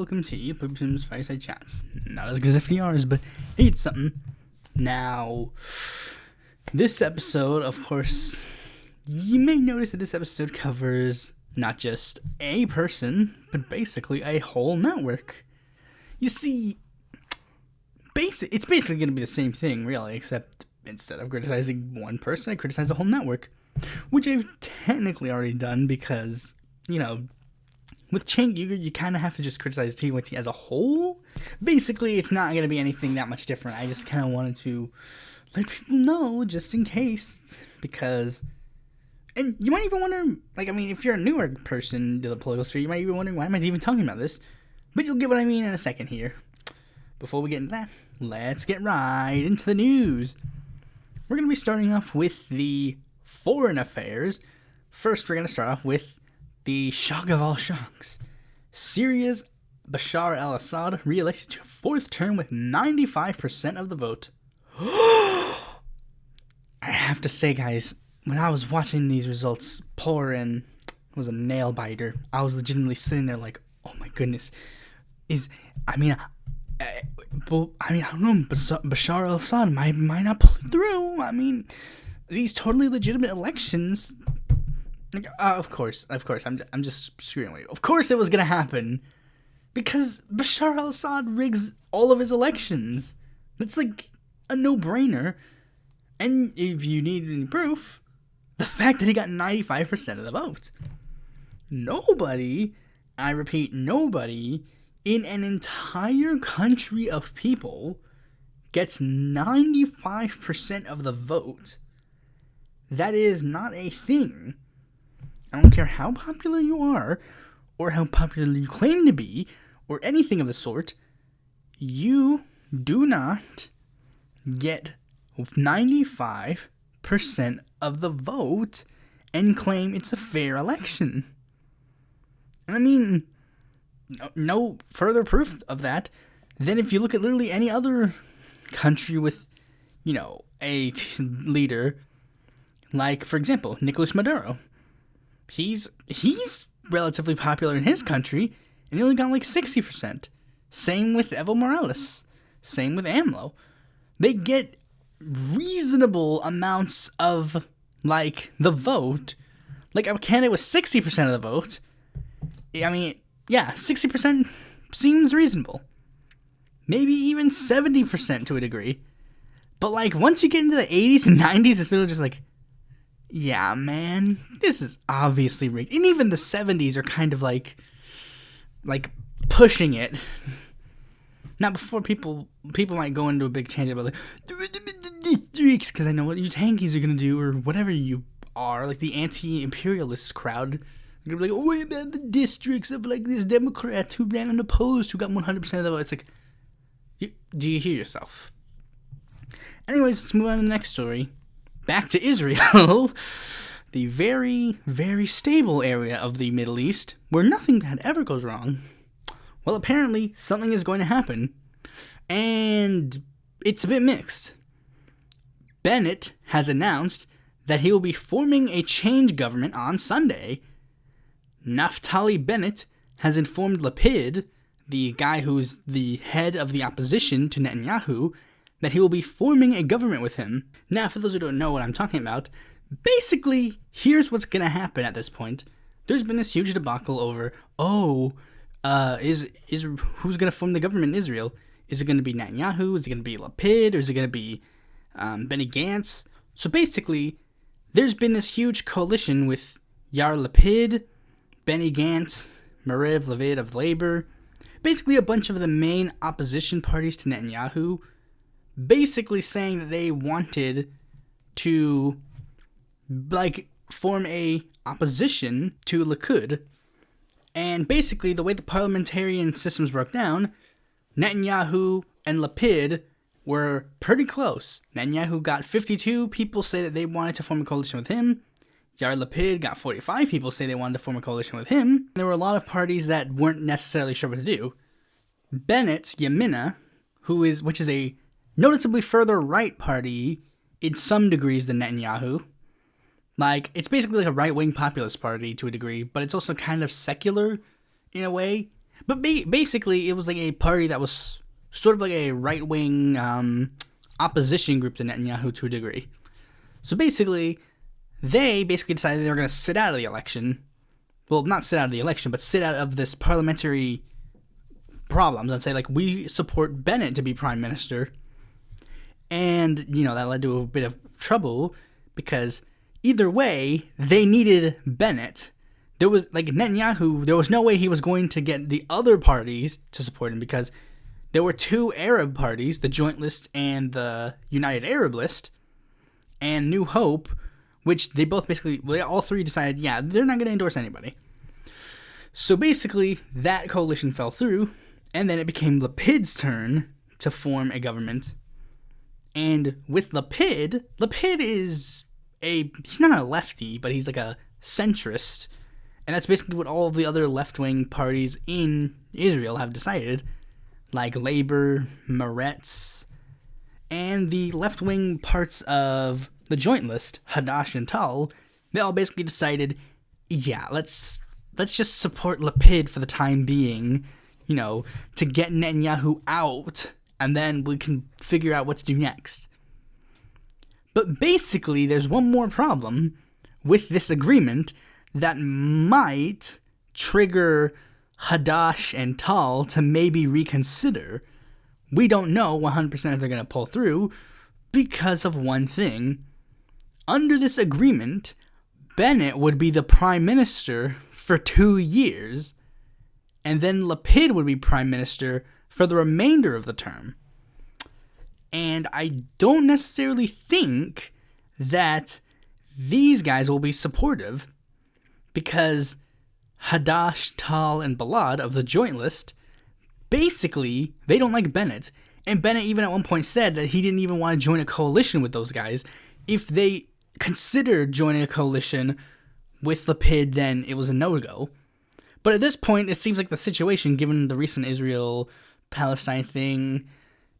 welcome to Pluribus Unum's Fireside Chats. Not as good as FDR's, but hey, it's something. Now, this episode, of course, you may notice that this episode covers not just a person, but basically a whole network. You see, it's basically going to be the same thing, really, except instead of criticizing one person, I criticize the whole network, which I've technically already done because, with Cenk Uygur, you kind of have to just criticize TYT as a whole. Basically, it's not going to be anything that much different. I just kind of wanted to let people know, just in case, because... And you might even wonder, if you're a newer person to the political sphere, you might even wonder, why am I even talking about this? But you'll get what I mean in a second here. Before we get into that, let's get right into the news. We're going to be starting off with the foreign affairs. First, we're going to start off with the shock of all shocks. Syria's Bashar al-Assad re-elected to a fourth term with 95% of the vote. I have to say, guys, when I was watching these results pour in, it was a nail biter. I was legitimately sitting there like, oh my goodness. I don't know, Bashar al-Assad might not pull it through. These totally legitimate elections... of course, I'm just screwing away. Of course it was going to happen, because Bashar al-Assad rigs all of his elections. It's like a no-brainer. And if you need any proof, the fact that he got 95% of the vote. Nobody, I repeat, nobody in an entire country of people gets 95% of the vote. That is not a thing. I don't care how popular you are, or how popular you claim to be, or anything of the sort, you do not get 95% of the vote and claim it's a fair election. No further proof of that than if you look at literally any other country with, a leader, like, for example, Nicolas Maduro. He's relatively popular in his country, and he only got like 60%. Same with Evo Morales. Same with AMLO. They get reasonable amounts of, the vote. Like, a candidate with 60% of the vote. 60% seems reasonable. Maybe even 70% to a degree. But, once you get into the 80s and 90s, it's literally just like, yeah, man, this is obviously rigged. And even the 70s are kind of like pushing it. Now, before people might go into a big tangent about districts, because I know what you tankies are going to do, or whatever you are, like the anti-imperialist crowd. They're going to be like, what about the districts of this Democrats who ran unopposed, who got 100% of the vote? It's like, do you hear yourself? Anyways, let's move on to the next story. Back to Israel, the very, very stable area of the Middle East, where nothing bad ever goes wrong. Well, apparently, something is going to happen, and it's a bit mixed. Bennett has announced that he will be forming a change government on Sunday. Naftali Bennett has informed Lapid, the guy who's the head of the opposition to Netanyahu, that he will be forming a government with him. Now, for those who don't know what I'm talking about, basically, here's what's going to happen at this point. There's been this huge debacle over, who's going to form the government in Israel? Is it going to be Netanyahu? Is it going to be Lapid? Or is it going to be Benny Gantz? So basically, there's been this huge coalition with Yair Lapid, Benny Gantz, Merev Levid of Labor, basically a bunch of the main opposition parties to Netanyahu, basically saying that they wanted to, form a opposition to Likud. And basically, the way the parliamentarian systems broke down, Netanyahu and Lapid were pretty close. Netanyahu got 52 people say that they wanted to form a coalition with him. Yair Lapid got 45 people say they wanted to form a coalition with him. There were a lot of parties that weren't necessarily sure what to do. Bennett's Yamina, which is a noticeably further right party in some degrees than Netanyahu. It's basically like a right-wing populist party to a degree, but it's also kind of secular in a way. But basically, it was like a party that was sort of like a right-wing opposition group to Netanyahu to a degree. So basically, they decided they were going to sit out of the election. Well, not sit out of the election, but sit out of this parliamentary problems and say, like, we support Bennett to be prime minister. And, that led to a bit of trouble because either way, they needed Bennett. There was, Netanyahu, there was no way he was going to get the other parties to support him because there were two Arab parties, the Joint List and the United Arab List, and New Hope, which they both all three decided, they're not going to endorse anybody. So basically, that coalition fell through, and then it became Lapid's turn to form a government. And with Lapid is he's not a lefty, but he's like a centrist. And that's basically what all of the other left-wing parties in Israel have decided. Like Labor, Meretz, and the left-wing parts of the Joint List, Hadash and Tal, they all basically decided, let's just support Lapid for the time being, to get Netanyahu out, and then we can figure out what to do next. But basically, there's one more problem with this agreement that might trigger Hadash and Tal to maybe reconsider. We don't know 100% if they're going to pull through because of one thing. Under this agreement, Bennett would be the prime minister for 2 years, and then Lapid would be prime minister for the remainder of the term. And I don't necessarily think that these guys will be supportive because Hadash, Tal, and Balad of the Joint List, basically, they don't like Bennett. And Bennett even at one point said that he didn't even want to join a coalition with those guys. If they considered joining a coalition with Lapid, then it was a no-go. But at this point, it seems like the situation, given the recent Israel-Palestine thing,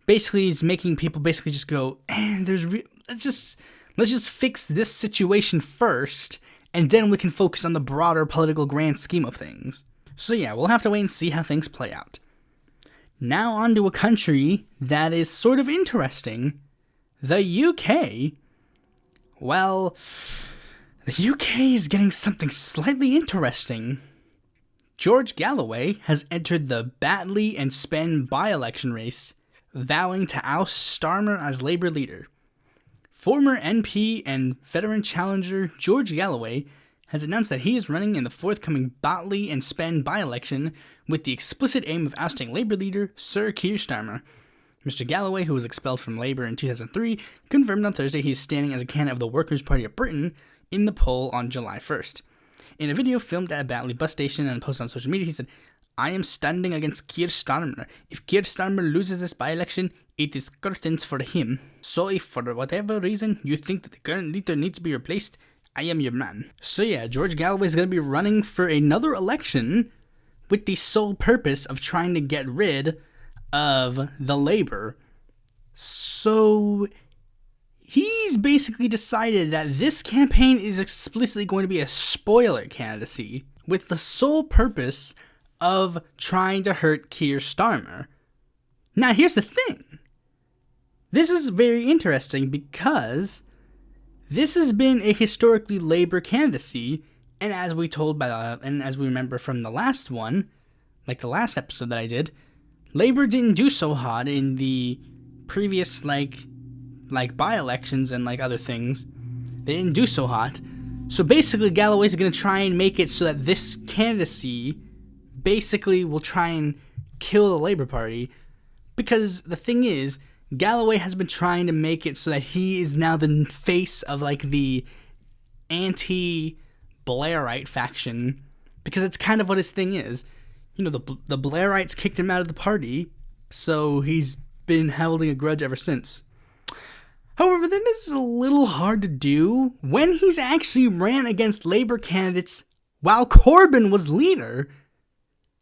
basically is making people basically just go, let's just fix this situation first, and then we can focus on the broader political grand scheme of things. So we'll have to wait and see how things play out. Now on to a country that is sort of interesting, the UK. Well, the UK is getting something slightly interesting. George Galloway has entered the Batley and Spen by-election race, vowing to oust Starmer as Labour leader. Former MP and veteran challenger George Galloway has announced that he is running in the forthcoming Batley and Spen by-election with the explicit aim of ousting Labour leader Sir Keir Starmer. Mr. Galloway, who was expelled from Labour in 2003, confirmed on Thursday he is standing as a candidate of the Workers' Party of Britain in the poll on July 1st. In a video filmed at a Batley bus station and posted on social media, he said, "I am standing against Keir Starmer. If Keir Starmer loses this by-election, it is curtains for him. So if for whatever reason you think that the current leader needs to be replaced, I am your man." So George Galloway is going to be running for another election with the sole purpose of trying to get rid of the Labour. So he's basically decided that this campaign is explicitly going to be a spoiler candidacy with the sole purpose of trying to hurt Keir Starmer. Now, here's the thing. This is very interesting because this has been a historically Labour candidacy, and as we remember from the last one, like the last episode that I did, Labour didn't do so hot in the previous like by-elections and other things. They didn't do so hot. So basically, Galloway's going to try and make it so that this candidacy basically will try and kill the Labour Party. Because the thing is, Galloway has been trying to make it so that he is now the face of the anti-Blairite faction. Because it's kind of what his thing is. The Blairites kicked him out of the party, so he's been holding a grudge ever since. However, then this is a little hard to do when he's actually ran against Labour candidates while Corbyn was leader.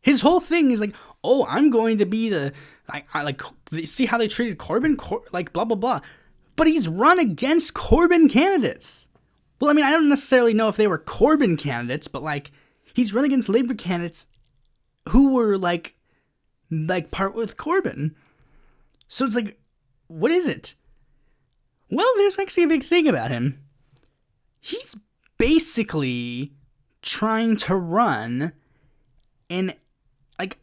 His whole thing is I'm going to be see how they treated Corbyn, blah, blah, blah. But he's run against Corbyn candidates. Well, I don't necessarily know if they were Corbyn candidates, but he's run against Labour candidates who were like part with Corbyn. So it's like, what is it? Well, there's actually a big thing about him. He's basically trying to run in, like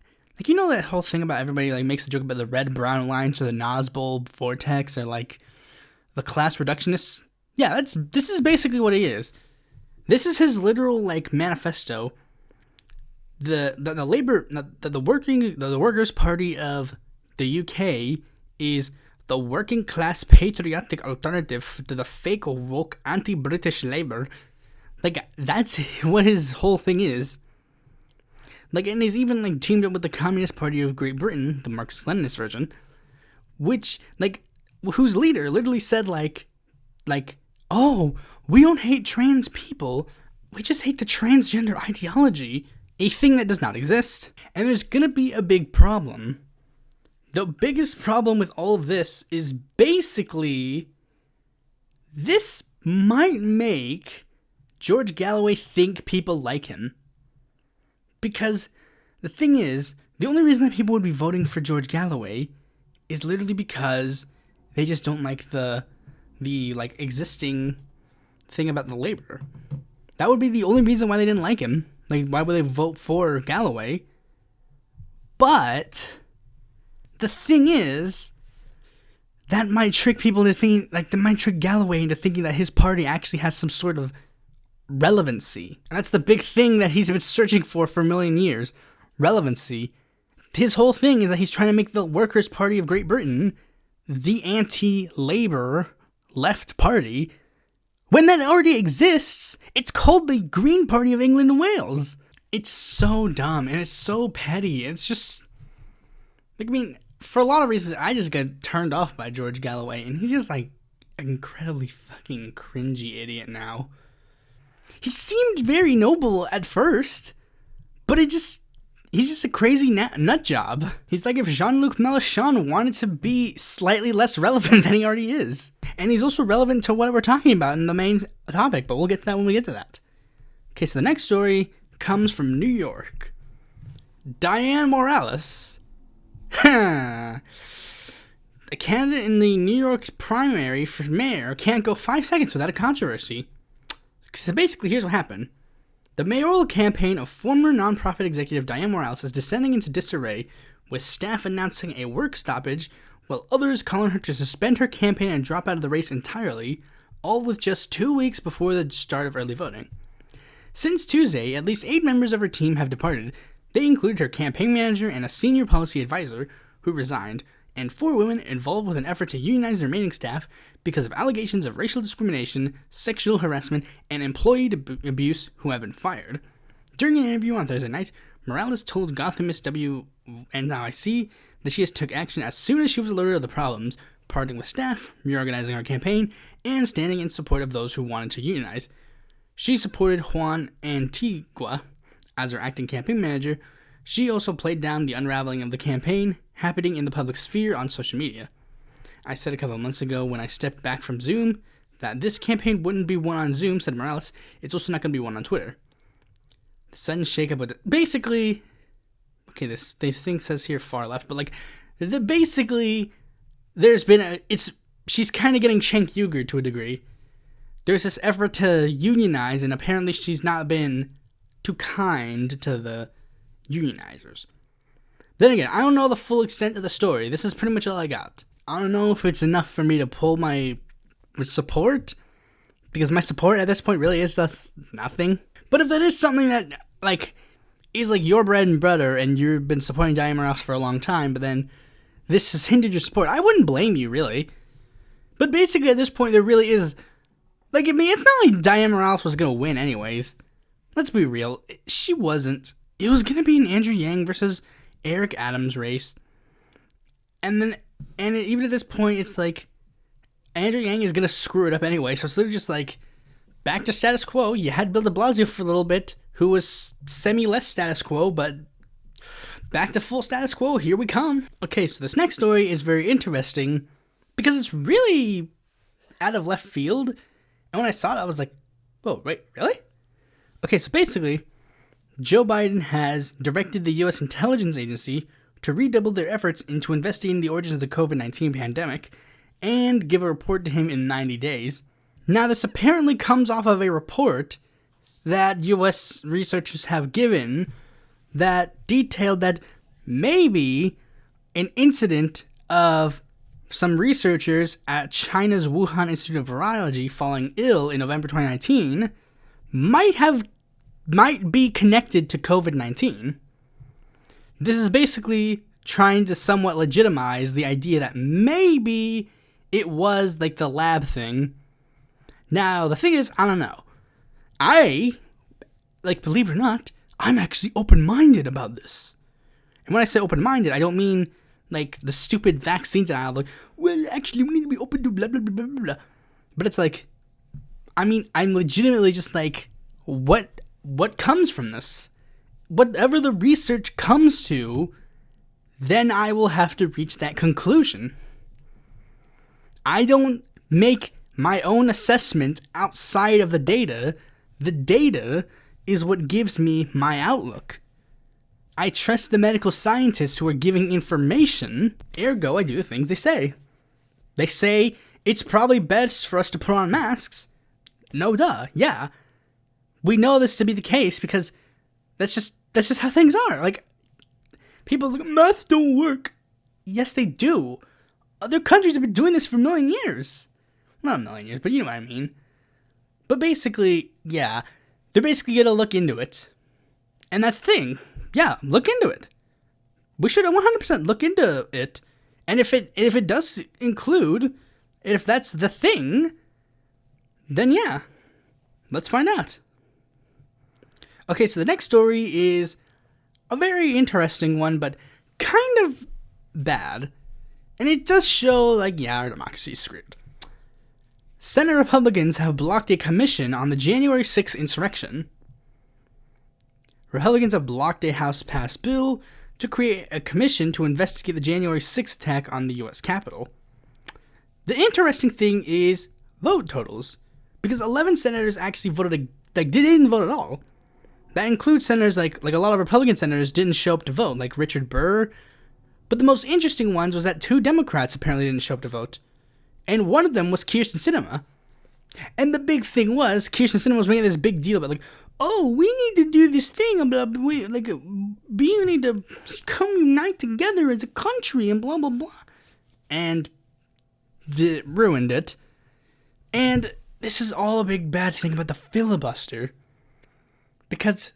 you know that whole thing about everybody like makes a joke about the red-brown lines or the Nazbold vortex or like the class reductionists? Yeah, this is basically what he is. This is his literal like manifesto. The Workers' Party of the UK is the working class patriotic alternative to the fake woke anti-British Labour. Like, that's what his whole thing is. Like, and he's even like teamed up with the Communist Party of Great Britain, the Marxist-Leninist version, which like whose leader literally said like, oh, we don't hate trans people, we just hate the transgender ideology, a thing that does not exist. And there's gonna be a big problem. The biggest problem with all of this is basically this might make George Galloway think people like him. Because the thing is, the only reason that people would be voting for George Galloway is literally because they just don't like the like existing thing about the Labour. That would be the only reason why they didn't like him. Like, why would they vote for Galloway? But the thing is, that might trick people into thinking, like, that might trick Galloway into thinking that his party actually has some sort of relevancy. And that's the big thing that he's been searching for a million years. Relevancy. His whole thing is that he's trying to make the Workers' Party of Great Britain the anti-Labour left party, when that already exists. It's called the Green Party of England and Wales. It's so dumb, and it's so petty. It's just, like, I mean, for a lot of reasons, I just got turned off by George Galloway, and he's just, like, an incredibly fucking cringy idiot now. He seemed very noble at first, but he's just a crazy nut job. He's like if Jean-Luc Mélenchon wanted to be slightly less relevant than he already is. And he's also relevant to what we're talking about in the main topic, but we'll get to that when we get to that. Okay, so the next story comes from New York. Dianne Morales, a candidate in the New York primary for mayor, can't go 5 seconds without a controversy. So basically, here's what happened. The mayoral campaign of former nonprofit executive Dianne Morales is descending into disarray, with staff announcing a work stoppage, while others calling her to suspend her campaign and drop out of the race entirely, all with just 2 weeks before the start of early voting. Since Tuesday, at least 8 members of her team have departed. They included her campaign manager and a senior policy advisor, who resigned, and 4 women involved with an effort to unionize the remaining staff because of allegations of racial discrimination, sexual harassment, and employee abuse who have been fired. During an interview on Thursday night, Morales told Gothamist WNYC that she has took action as soon as she was alerted of the problems, parting with staff, reorganizing her campaign, and standing in support of those who wanted to unionize. She supported Juan Antigua as her acting campaign manager. She also played down the unraveling of the campaign happening in the public sphere on social media. I said a couple months ago when I stepped back from Zoom that this campaign wouldn't be one on Zoom, said Morales. It's also not going to be one on Twitter. The sudden shakeup with basically, okay, this thing says here far left, but like, basically, there's been she's kind of getting Cenk Uygur to a degree. There's this effort to unionize, and apparently she's not been too kind to the unionizers. Then again, I don't know the full extent of the story. This is pretty much all I got. I don't know if it's enough for me to pull my support, because my support at this point really is that's nothing. But if that is something that, like, is like your bread and butter, and you've been supporting Dianne Morales for a long time, but then this has hindered your support, I wouldn't blame you, really. But basically at this point, there really is, like, I mean, it's not like Dianne Morales was going to win anyways. Let's be real. She wasn't. It was going to be an Andrew Yang versus Eric Adams race. And even at this point, it's like, Andrew Yang is going to screw it up anyway, so it's literally just like, back to status quo. You had Bill de Blasio for a little bit, who was semi-less status quo, but back to full status quo, here we come. Okay, so this next story is very interesting, because it's really out of left field, and when I saw it, I was like, whoa, wait, really? Okay, so basically, Joe Biden has directed the U.S. intelligence agency, to redouble their efforts into investigating the origins of the COVID-19 pandemic and give a report to him in 90 days. Now, this apparently comes off of a report that U.S. researchers have given that detailed that maybe an incident of some researchers at China's Wuhan Institute of Virology falling ill in November 2019 might be connected to COVID-19. This is basically trying to somewhat legitimize the idea that maybe it was like the lab thing. Now, the thing is, I don't know. Believe it or not, I'm actually open-minded about this. And when I say open-minded, I don't mean like the stupid vaccine denial, like, well, actually, we need to be open to blah, blah, blah, blah, blah. But it's like, I'm legitimately just like, what comes from this? Whatever the research comes to, then I will have to reach that conclusion. I don't make my own assessment outside of the data. The data is what gives me my outlook. I trust the medical scientists who are giving information, ergo I do the things they say. They say it's probably best for us to put on masks. No duh, yeah. We know this to be the case because that's just how things are. Like, people look, masks don't work. Yes, they do. Other countries have been doing this for a million years. Not a million years, but you know what I mean. But basically, yeah, they're basically gonna look into it. And that's the thing. Yeah, look into it. We should 100% look into it. And if it does include, if that's the thing, then yeah, let's find out. Okay, so the next story is a very interesting one, but kind of bad. And it does show, like, yeah, our democracy is screwed. Senate Republicans have blocked a commission on the January 6th insurrection. Republicans have blocked a House-passed bill to create a commission to investigate the January 6th attack on the U.S. Capitol. The interesting thing is vote totals, because 11 senators actually voted, didn't vote at all. That includes senators, like a lot of Republican senators didn't show up to vote, like Richard Burr. But the most interesting ones was that 2 Democrats apparently didn't show up to vote. And one of them was Kyrsten Sinema. And the big thing was, Kyrsten Sinema was making this big deal about, like, oh, we need to do this thing, we need to come unite together as a country, and blah, blah, blah. And it ruined it. And this is all a big bad thing about the filibuster. Because,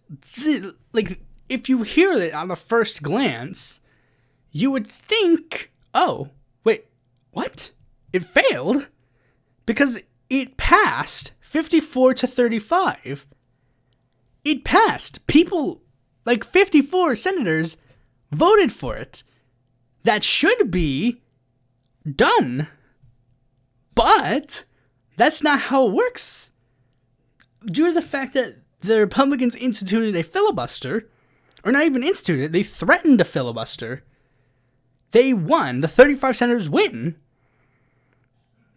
if you hear it on the first glance, you would think, oh, wait, what? It failed? Because it passed 54 to 35. It passed. People, 54 senators voted for it. That should be done. But that's not how it works. Due to the fact that the Republicans instituted a filibuster, or not even instituted, they threatened a filibuster. They won. The 35 senators win.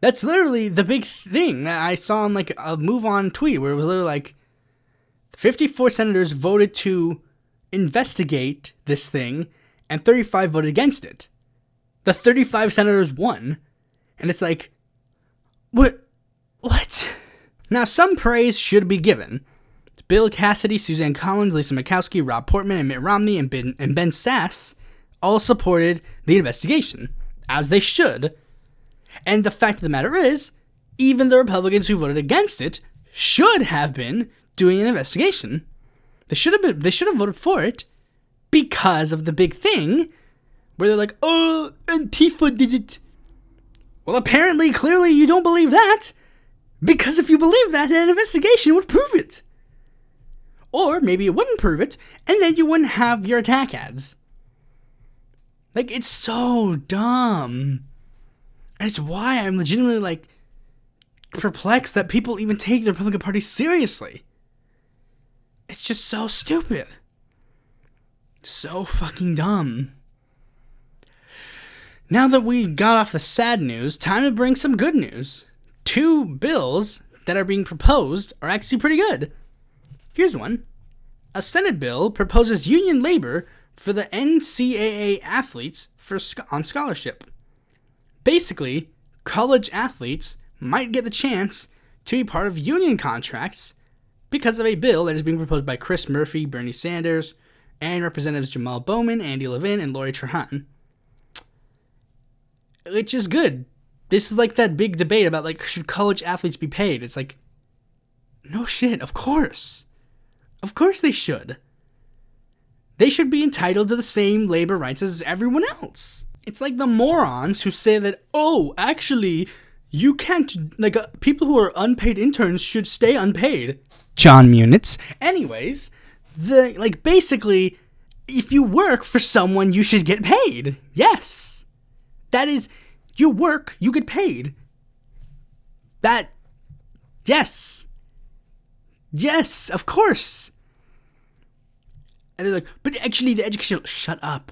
That's literally the big thing that I saw on a Move On tweet where it was literally 54 senators voted to investigate this thing and 35 voted against it. The 35 senators won. And it's what? Now, some praise should be given. Bill Cassidy, Suzanne Collins, Lisa Murkowski, Rob Portman, and Mitt Romney, and Ben Sasse all supported the investigation, as they should. And the fact of the matter is, even the Republicans who voted against it should have been doing an investigation. They should have voted for it because of the big thing where they're like, oh, Antifa did it. Well, apparently, clearly, you don't believe that, because if you believe that, an investigation would prove it. Or maybe it wouldn't prove it, and then you wouldn't have your attack ads. It's so dumb. And it's why I'm legitimately, perplexed that people even take the Republican Party seriously. It's just so stupid. So fucking dumb. Now that we got off the sad news, time to bring some good news. 2 bills that are being proposed are actually pretty good. Here's one. A Senate bill proposes union labor for the NCAA athletes on scholarship. Basically, college athletes might get the chance to be part of union contracts because of a bill that is being proposed by Chris Murphy, Bernie Sanders, and Representatives Jamal Bowman, Andy Levin, and Lori Trahan. Which is good. This is like that big debate about, like, should college athletes be paid? It's like, no shit, of course. Of course they should. They should be entitled to the same labor rights as everyone else. It's like the morons who say that, oh, actually, you can't, like, people who are unpaid interns should stay unpaid. John Munitz. Anyways, basically, if you work for someone, you should get paid. Yes. That is, you work, you get paid. Yes. Yes, of course. And they're like, but actually the education, shut up.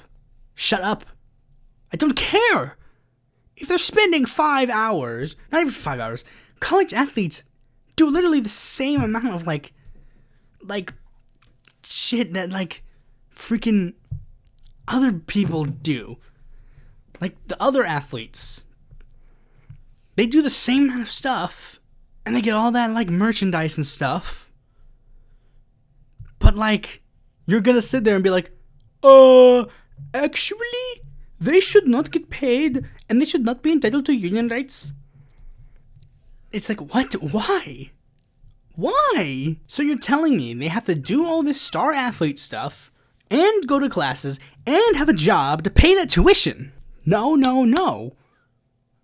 I don't care. If they're spending 5 hours, not even 5 hours, college athletes do literally the same amount of like shit that like freaking other people do. Like the other athletes, they do the same amount of stuff and they get all that like merchandise and stuff. But like, you're gonna sit there and be like, actually, they should not get paid and they should not be entitled to union rights. It's like, what? Why? So you're telling me they have to do all this star athlete stuff and go to classes and have a job to pay that tuition? No.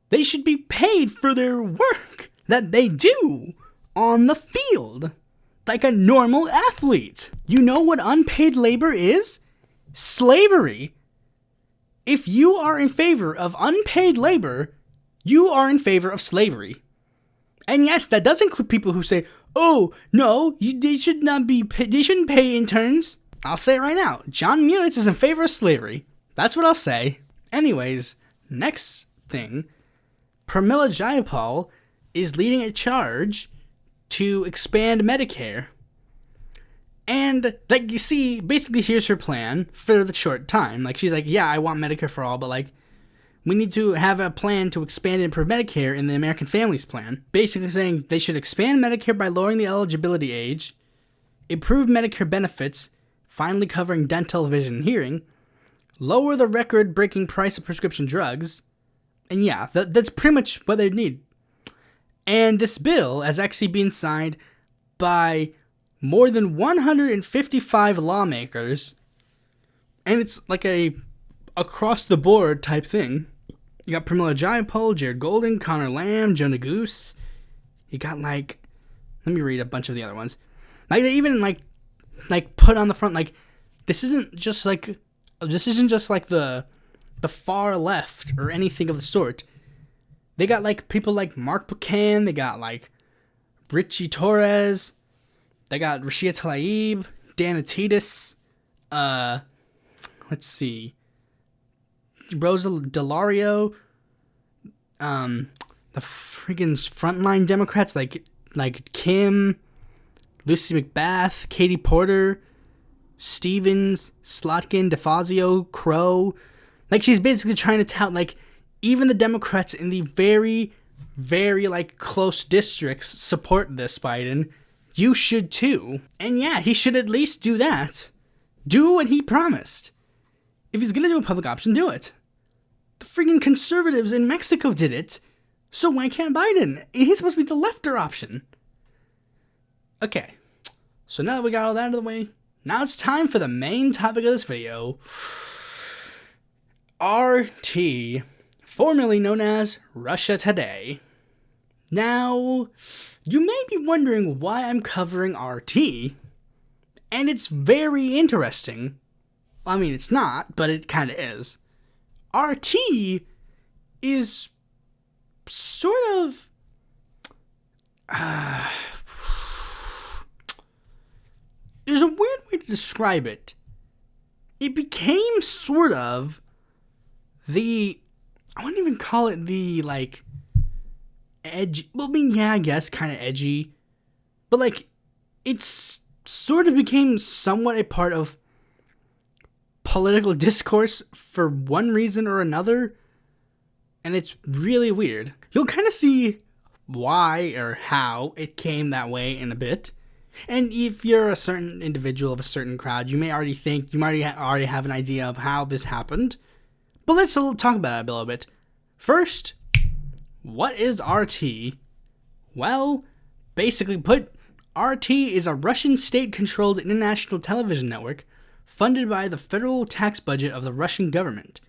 They should be paid for their work that they do on the field, like a normal athlete. You know what unpaid labor is? Slavery. If you are in favor of unpaid labor, you are in favor of slavery. And yes, that does include people who say, oh, no, they shouldn't pay interns. I'll say it right now. John Munitz is in favor of slavery. That's what I'll say. Anyways, next thing, Pramila Jayapal is leading a charge to expand Medicare. And, like, you see, basically here's her plan for the short time. Like, she's like, yeah, I want Medicare for all, but, like, we need to have a plan to expand and improve Medicare in the American Families Plan. Basically saying they should expand Medicare by lowering the eligibility age, improve Medicare benefits, finally covering dental, vision, and hearing, lower the record-breaking price of prescription drugs, and yeah, that's pretty much what they need. And this bill has actually been signed by more than 155 lawmakers, and it's like a across-the-board type thing. You got Pramila Jayapal, Jared Golden, Connor Lamb, Jonah Goose. You got, like, let me read a bunch of the other ones. Like, they even, like put on the front, like, this isn't just like the far left or anything of the sort. They got, like, people like Mark Buchan. They got, like, Richie Torres. They got Rashida Tlaib, Dan Atitis. Let's see. Rosa DeLario. The freaking frontline Democrats like Kim, Lucy McBath, Katie Porter, Stevens, Slotkin, DeFazio, Crow. Like, she's basically trying to tout, like, even the Democrats in the very, very, like, close districts support this Biden. You should too. And yeah, he should at least do that. Do what he promised. If he's gonna do a public option, do it. The freaking conservatives in Mexico did it. So why can't Biden? He's supposed to be the lefter option. Okay. So now that we got all that out of the way, now it's time for the main topic of this video. RT, formerly known as Russia Today. Now, you may be wondering why I'm covering RT, and it's very interesting. I mean, it's not, but it kind of is. RT is sort of... there's a weird way to describe it. It became sort of the... I wouldn't even call it the, like, edgy... Well, I mean, yeah, I guess, kind of edgy. But, like, it's sort of became somewhat a part of political discourse for one reason or another, and it's really weird. You'll kind of see why or how it came that way in a bit. And if you're a certain individual of a certain crowd, you might already have an idea of how this happened. But let's talk about it a little bit. First, what is RT? Well, basically put, RT is a Russian state-controlled international television network funded by the federal tax budget of the Russian government.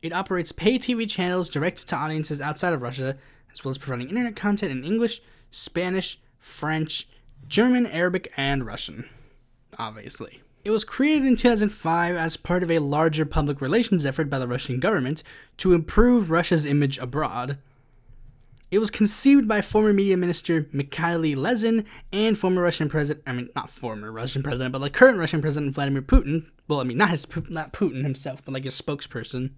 It operates pay TV channels directed to audiences outside of Russia, as well as providing internet content in English, Spanish, French, German, Arabic, and Russian, obviously. It was created in 2005 as part of a larger public relations effort by the Russian government to improve Russia's image abroad. It was conceived by former media minister Mikhail Lezin and former Russian president, not former Russian president, but like current Russian president Vladimir Putin. Well, not Putin himself, but like his spokesperson.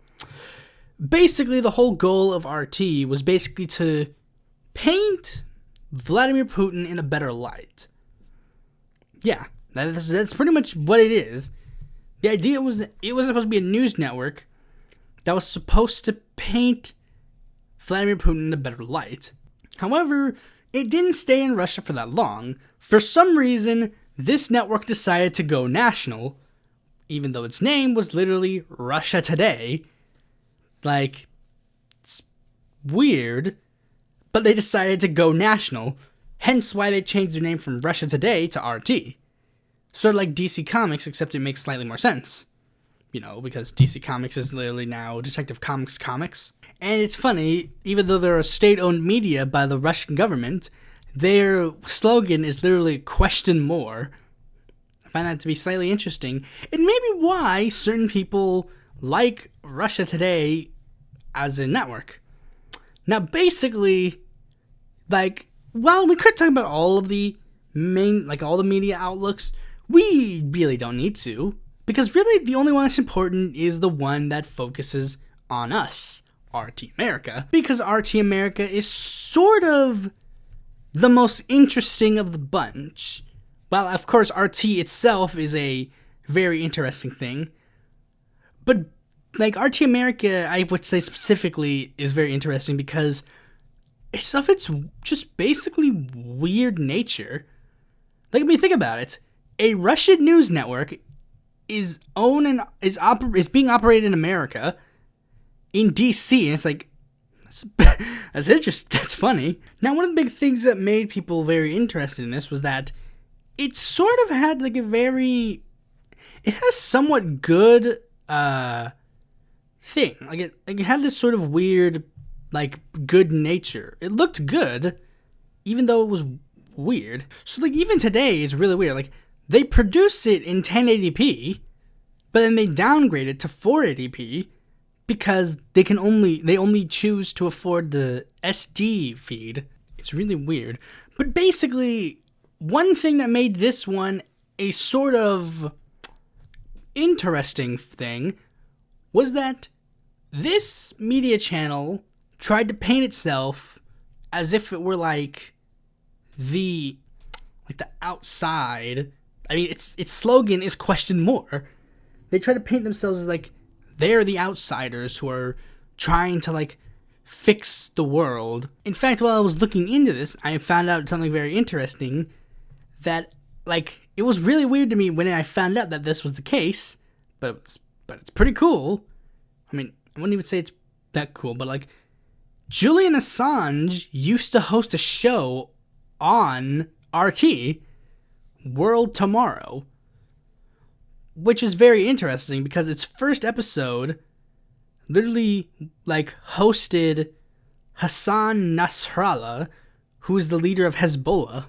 Basically, the whole goal of RT was basically to paint Vladimir Putin in a better light. Yeah, that's pretty much what it is. The idea was that it was supposed to be a news network that was supposed to paint Vladimir Putin in a better light. However, it didn't stay in Russia for that long. For some reason, this network decided to go national, even though its name was literally Russia Today. Like, it's weird, but they decided to go national, hence why they changed their name from Russia Today to RT. Sort of like DC Comics, except it makes slightly more sense. You know, because DC Comics is literally now Detective Comics. And it's funny, even though they're a state-owned media by the Russian government, their slogan is literally question more. I find that to be slightly interesting. And maybe why certain people like Russia Today as a network. Now, basically, like, while we could talk about all of the all the media outlooks, we really don't need to. Because really, the only one that's important is the one that focuses on us, RT America. Because RT America is sort of the most interesting of the bunch. Well, of course, RT itself is a very interesting thing. But, like, RT America, I would say specifically, is very interesting because it's of its just basically weird nature. Like, I mean, think about it. A Russian news network is being operated in America, in DC, and it's like, that's interesting, that's funny. Now, one of the big things that made people very interested in this was that it sort of had like it has somewhat good thing. Like it had this sort of weird, like, good nature. It looked good, even though it was weird. So, like, even today, it's really weird. Like, they produce it in 1080p, but then they downgrade it to 480p because they only choose to afford the SD feed. It's really weird. But basically, one thing that made this one a sort of interesting thing was that this media channel tried to paint itself as if it were like the outside. I mean, its slogan is question more. They try to paint themselves as like they're the outsiders who are trying to like fix the world. In fact, while I was looking into this, I found out something very interesting that, like, it was really weird to me when I found out that this was the case, but it's pretty cool. I mean, I wouldn't even say it's that cool, but like, Julian Assange used to host a show on RT, World Tomorrow, which is very interesting because its first episode literally, like, hosted Hassan Nasrallah, who is the leader of Hezbollah.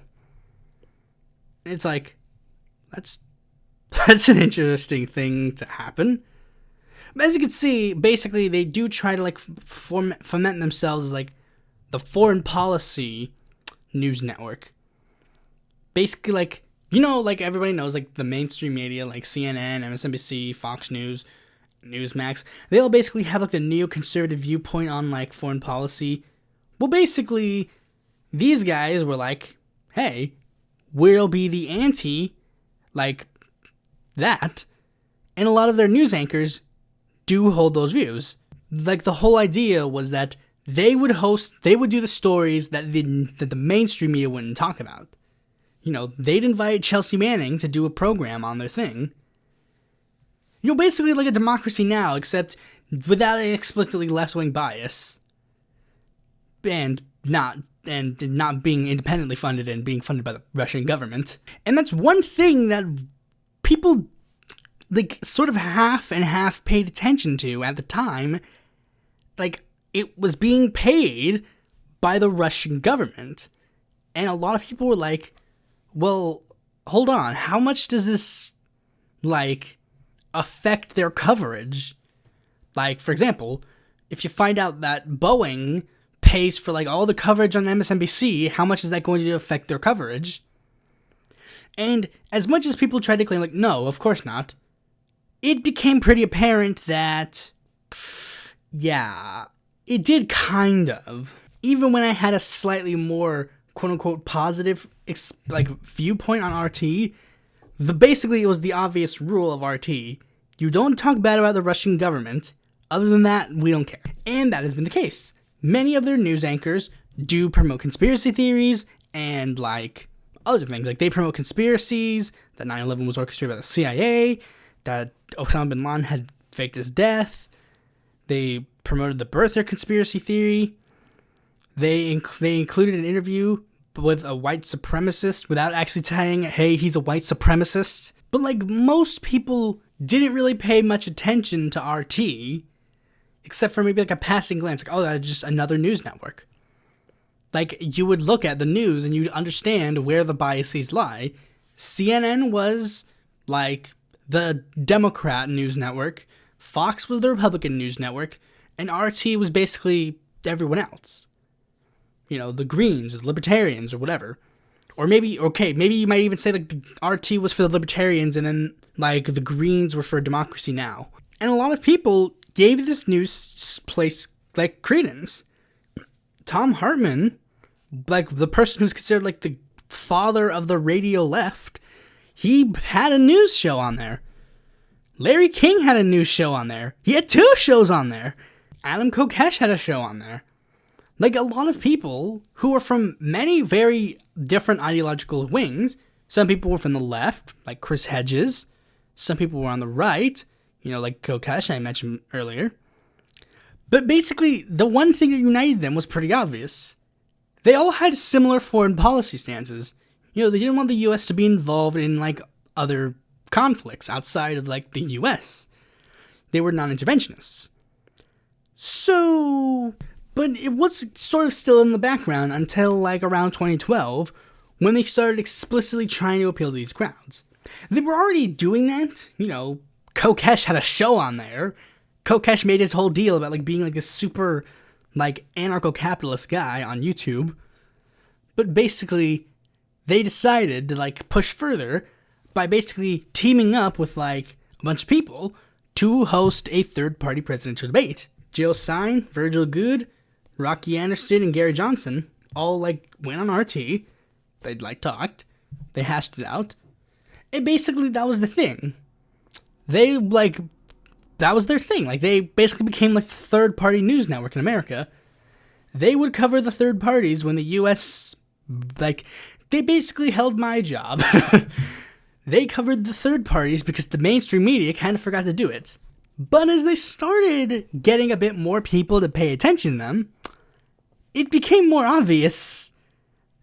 It's like, that's an interesting thing to happen. But as you can see, basically, they do try to, like, foment themselves as, like, the foreign policy news network. Basically, like, you know, like, everybody knows, like, the mainstream media, like CNN, MSNBC, Fox News, Newsmax, they all basically have, like, the neoconservative viewpoint on, like, foreign policy. Well, basically, these guys were like, hey, we'll be the anti, like, that, And a lot of their news anchors do hold those views. Like, the whole idea was that they would do the stories that the mainstream media wouldn't talk about. You know, they'd invite Chelsea Manning to do a program on their thing. You know, basically like a Democracy Now!, except without an explicitly left-wing bias. And not being independently funded and being funded by the Russian government. And that's one thing that people, like, sort of half and half paid attention to at the time. Like, it was being paid by the Russian government. And a lot of people were like, well, hold on, how much does this, like, affect their coverage? Like, for example, if you find out that Boeing pays for, like, all the coverage on MSNBC, how much is that going to affect their coverage? And as much as people tried to claim, like, no, of course not, it became pretty apparent that, yeah, it did kind of. Even when I had a slightly more, quote-unquote, positive, viewpoint on RT, basically it was the obvious rule of RT. You don't talk bad about the Russian government. Other than that, we don't care. And that has been the case. Many of their news anchors do promote conspiracy theories and, like, other things. Like, they promote conspiracies, that 9/11 was orchestrated by the CIA, that Osama bin Laden had faked his death. They promoted the birther conspiracy theory. They included an interview with a white supremacist without actually saying, hey, he's a white supremacist. But, like, most people didn't really pay much attention to RT, except for maybe, like, a passing glance. Like, oh, that's just another news network. Like, you would look at the news and you'd understand where the biases lie. CNN was, like, the Democrat news network. Fox was the Republican news network. And RT was basically everyone else. You know, the Greens, or the Libertarians, or whatever. Or maybe you might even say, like, the RT was for the Libertarians and then, like, the Greens were for Democracy Now! And a lot of people gave this news place, like, credence. Tom Hartman, like, the person who's considered, like, the father of the radio left, he had a news show on there. Larry King had a news show on there. He had 2 shows on there. Adam Kokesh had a show on there. Like, a lot of people who were from many very different ideological wings. Some people were from the left, like Chris Hedges. Some people were on the right, you know, like Kokesh I mentioned earlier. But basically, the one thing that united them was pretty obvious. They all had similar foreign policy stances. You know, they didn't want the U.S. to be involved in, like, other conflicts outside of, like, the U.S. They were non-interventionists. So, but it was sort of still in the background until, like, around 2012, when they started explicitly trying to appeal to these crowds. They were already doing that. You know, Kokesh had a show on there. Kokesh made his whole deal about, like, being, like, this super, like, anarcho-capitalist guy on YouTube. But basically, they decided to, like, push further by basically teaming up with, like, a bunch of people to host a third-party presidential debate. Jill Stein, Virgil Goode, Rocky Anderson, and Gary Johnson all, like, went on RT. They'd, like, talked. They hashed it out. And basically, that was the thing. They, like, that was their thing. Like, they basically became, like, the third-party news network in America. They would cover the third parties when the U.S., like, they basically held my job. They covered the third parties because the mainstream media kind of forgot to do it. But as they started getting a bit more people to pay attention to them, it became more obvious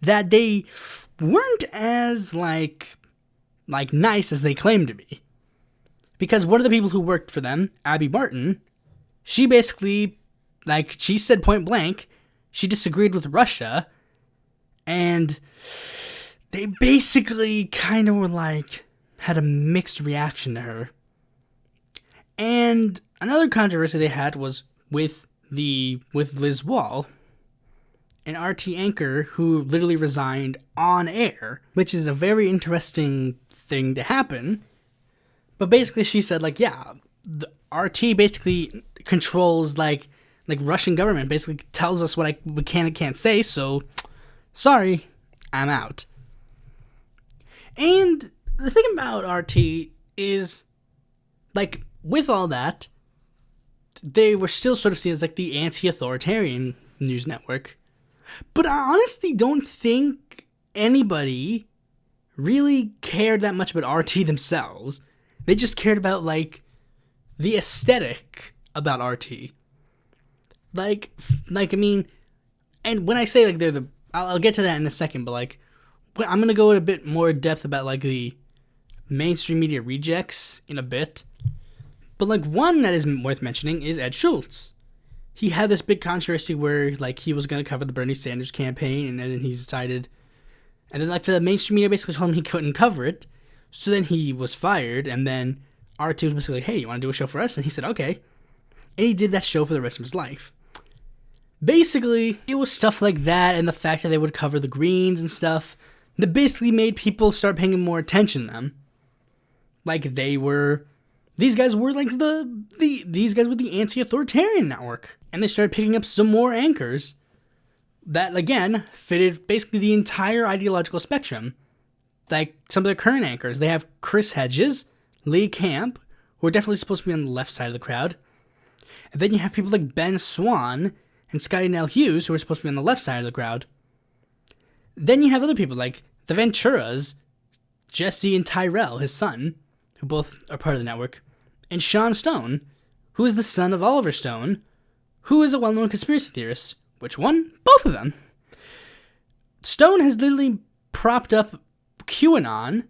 that they weren't as, like nice as they claimed to be. Because one of the people who worked for them, Abby Martin, she basically, like, she said point blank, she disagreed with Russia, and they basically kind of were, like, had a mixed reaction to her. And another controversy they had was with Liz Wall, an RT anchor who literally resigned on air, which is a very interesting thing to happen. But basically she said, like, yeah, the RT basically controls, like Russian government basically tells us what we can and can't say, so sorry, I'm out. And the thing about RT is like, with all that, they were still sort of seen as, like, the anti-authoritarian news network. But I honestly don't think anybody really cared that much about RT themselves. They just cared about, like, the aesthetic about RT. Like, I mean, and when I say, like, they're the... I'll get to that in a second, but, like, I'm going to go in a bit more depth about, like, the mainstream media rejects in a bit. But, like, one that is worth mentioning is Ed Schultz. He had this big controversy where, like, he was going to cover the Bernie Sanders campaign, and then he decided... And then, like, the mainstream media basically told him he couldn't cover it. So then he was fired, and then RT was basically like, hey, you want to do a show for us? And he said, okay. And he did that show for the rest of his life. Basically, it was stuff like that, and the fact that they would cover the Greens and stuff, that basically made people start paying more attention to them. Like, these guys were like these guys were the anti-authoritarian network. And they started picking up some more anchors that, again, fitted basically the entire ideological spectrum. Like, some of the current anchors, they have Chris Hedges, Lee Camp, who are definitely supposed to be on the left side of the crowd. And then you have people like Ben Swan and Scotty Nell Hughes, who are supposed to be on the left side of the crowd. Then you have other people like the Venturas, Jesse and Tyrell, his son, who both are part of the network, and Sean Stone, who is the son of Oliver Stone, who is a well-known conspiracy theorist. Which one? Both of them. Stone has literally propped up QAnon,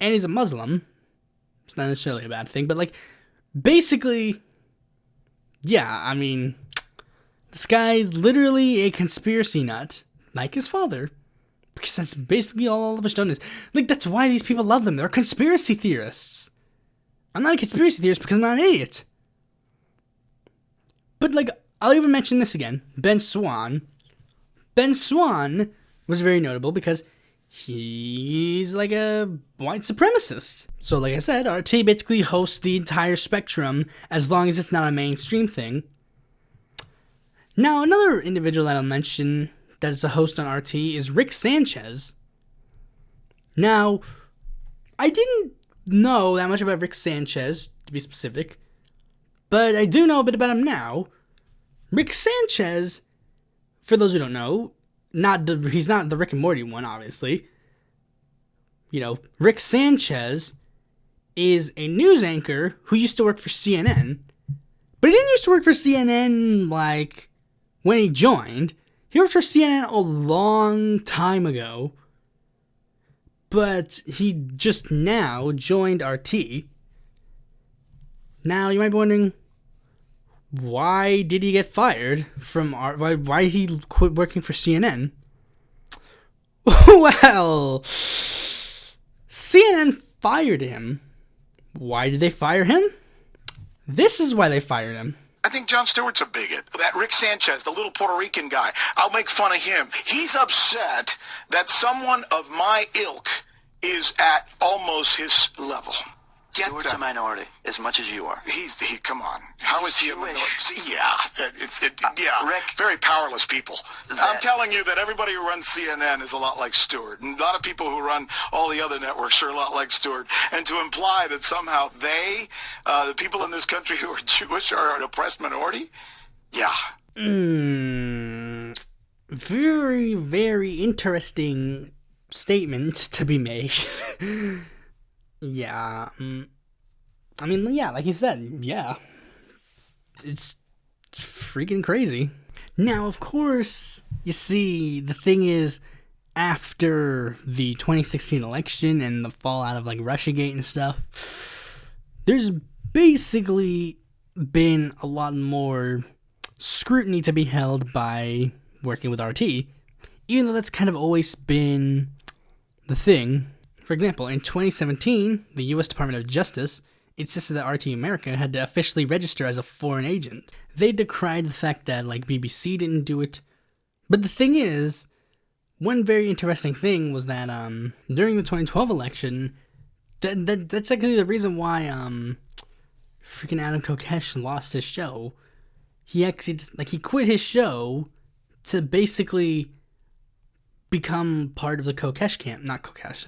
and he's a Muslim. It's not necessarily a bad thing, but, like, basically, yeah, I mean, this guy's literally a conspiracy nut, like his father, because that's basically all Oliver Stone is. Like, that's why these people love them. They're conspiracy theorists. I'm not a conspiracy theorist because I'm not an idiot. But, like, I'll even mention this again. Ben Swan. Ben Swan was very notable because he's like a white supremacist. So like I said, RT basically hosts the entire spectrum as long as it's not a mainstream thing. Now, another individual that I'll mention that is a host on RT is Rick Sanchez. Now, I didn't know that much about Rick Sanchez, to be specific, but I do know a bit about him now. Rick Sanchez, for those who don't know, he's not the Rick and Morty one, obviously. You know, Rick Sanchez is a news anchor who used to work for CNN. But he didn't used to work for CNN, like, when he joined. He worked for CNN a long time ago. But he just now joined RT. Now, you might be wondering, why did he get fired from why did he quit working for CNN? Well, CNN fired him. Why did they fire him? This is why they fired him. I think Jon Stewart's a bigot. That Rick Sanchez, the little Puerto Rican guy, I'll make fun of him. He's upset that someone of my ilk is at almost his level. Stewart's a minority, as much as you are. Come on. How is he a minority? Yeah, Rick, very powerless people. I'm telling you that everybody who runs CNN is a lot like Stewart. And a lot of people who run all the other networks are a lot like Stewart. And to imply that somehow the people in this country who are Jewish, are an oppressed minority? Yeah. Very, very interesting statement to be made. Yeah, I mean, yeah, like you said, yeah, it's freaking crazy. Now, of course, you see, the thing is, after the 2016 election and the fallout of, like, Russiagate and stuff, there's basically been a lot more scrutiny to be held by working with RT, even though that's kind of always been the thing. For example, in 2017, the U.S. Department of Justice insisted that RT America had to officially register as a foreign agent. They decried the fact that, like, BBC didn't do it. But the thing is, one very interesting thing was that during the 2012 election, that's actually the reason why freaking Adam Kokesh lost his show. He actually he quit his show to basically become part of the Kokesh camp, not Kokesh,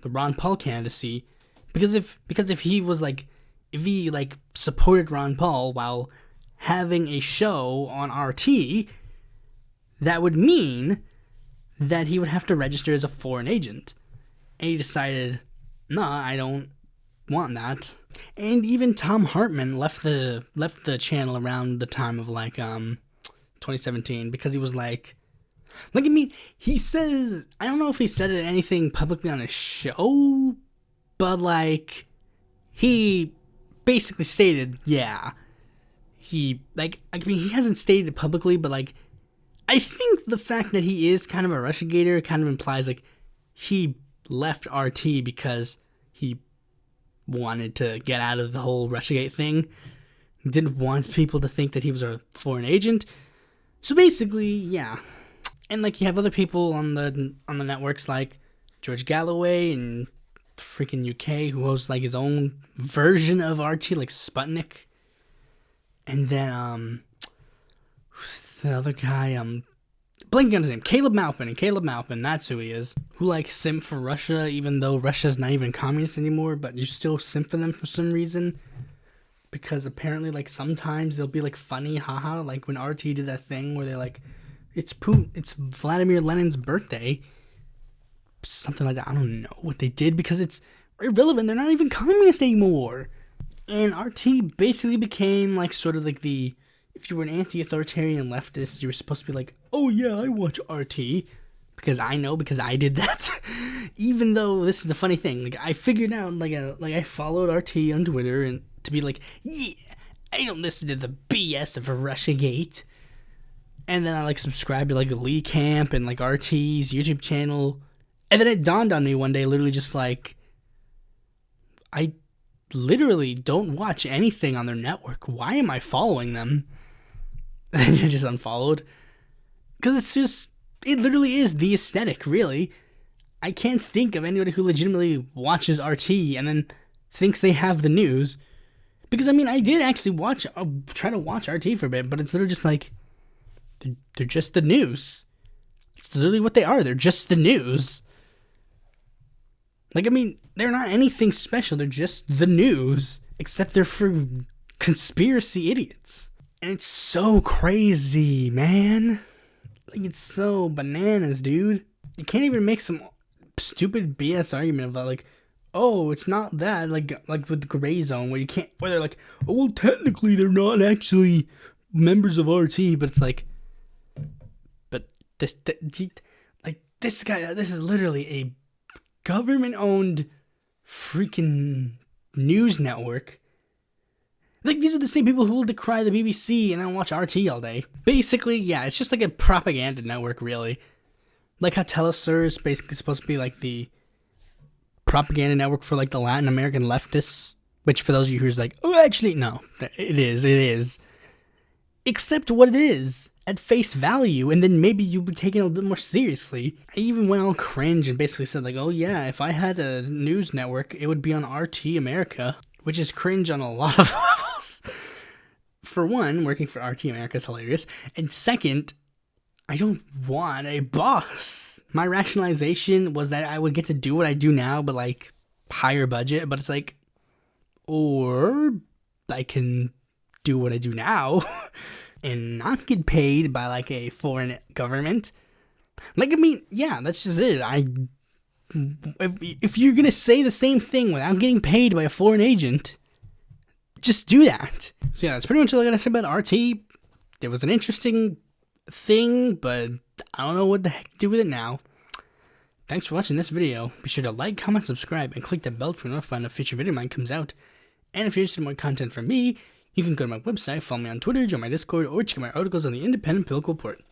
the Ron Paul candidacy, because if he was, like, if he, like, supported Ron Paul while having a show on RT, that would mean that he would have to register as a foreign agent. And he decided, nah, I don't want that. And even Tom Hartman left the channel around the time of, like, 2017, because he was like, I mean, he says, I don't know if he said it anything publicly on his show, but, like, he basically stated, yeah, he, like, I mean, he hasn't stated it publicly, but, like, I think the fact that he is kind of a Russiagator kind of implies, like, he left RT because he wanted to get out of the whole Russiagate thing. Didn't want people to think that he was a foreign agent. So basically, yeah. And, like, you have other people on the networks like George Galloway and freaking UK who hosts, like, his own version of RT, like Sputnik. And then, who's the other guy? Blanking on his name. Caleb Maupin, that's who he is. Who, like, simp for Russia, even though Russia's not even communist anymore, but you still simp for them for some reason. Because apparently, like, sometimes they'll be, like, funny, haha, like when RT did that thing where they're like, it's Vladimir Lenin's birthday. Something like that. I don't know what they did because it's irrelevant. They're not even communist anymore. And RT basically became, like, sort of like if you were an anti-authoritarian leftist, you were supposed to be like, oh yeah, I watch RT. Because I did that. Even though, this is the funny thing, like, I figured out, like I followed RT on Twitter and to be like, yeah, I don't listen to the BS of Russiagate. And then I, like, subscribed to, like, Lee Camp and, like, RT's YouTube channel. And then it dawned on me one day, literally just, like, I literally don't watch anything on their network. Why am I following them? And I just unfollowed. Because it literally is the aesthetic, really. I can't think of anybody who legitimately watches RT and then thinks they have the news. Because, I mean, I did actually try to watch RT for a bit, but it's literally just like, they're just the news. It's literally what they are. They're just the news. Like, I mean, they're not anything special. They're just the news. Except they're for conspiracy idiots. And it's so crazy, man. Like, it's so bananas, dude. You can't even make some stupid BS argument about, like, oh, it's not that. Like with the gray zone where they're like, oh, well, technically they're not actually members of RT, but it's like, this guy, this is literally a government-owned freaking news network. Like, these are the same people who will decry the BBC and then watch RT all day. Basically, yeah, it's just like a propaganda network, really. Like how Telesur is basically supposed to be like the propaganda network for, like, the Latin American leftists. Which, for those of you who's like, oh, actually, no, it is. Except what it is at face value, and then maybe you'll be taken a little bit more seriously. I even went all cringe and basically said, like, oh yeah, if I had a news network, it would be on RT America, which is cringe on a lot of levels. For one, working for RT America is hilarious, and second, I don't want a boss. My rationalization was that I would get to do what I do now, but, like, higher budget, but it's like, or I can do what I do now and not get paid by, like, a foreign government. Like, I mean, yeah, that's just it. If you're gonna say the same thing without getting paid by a foreign agent, just do that. So yeah, that's pretty much all I gotta say about RT. It was an interesting thing, but I don't know what the heck to do with it now. Thanks for watching this video. Be sure to like, comment, subscribe, and click that bell to be notified when a future video of mine comes out. And if you're interested in more content from me, you can go to my website, follow me on Twitter, join my Discord, or check my articles on the Independent Political Report.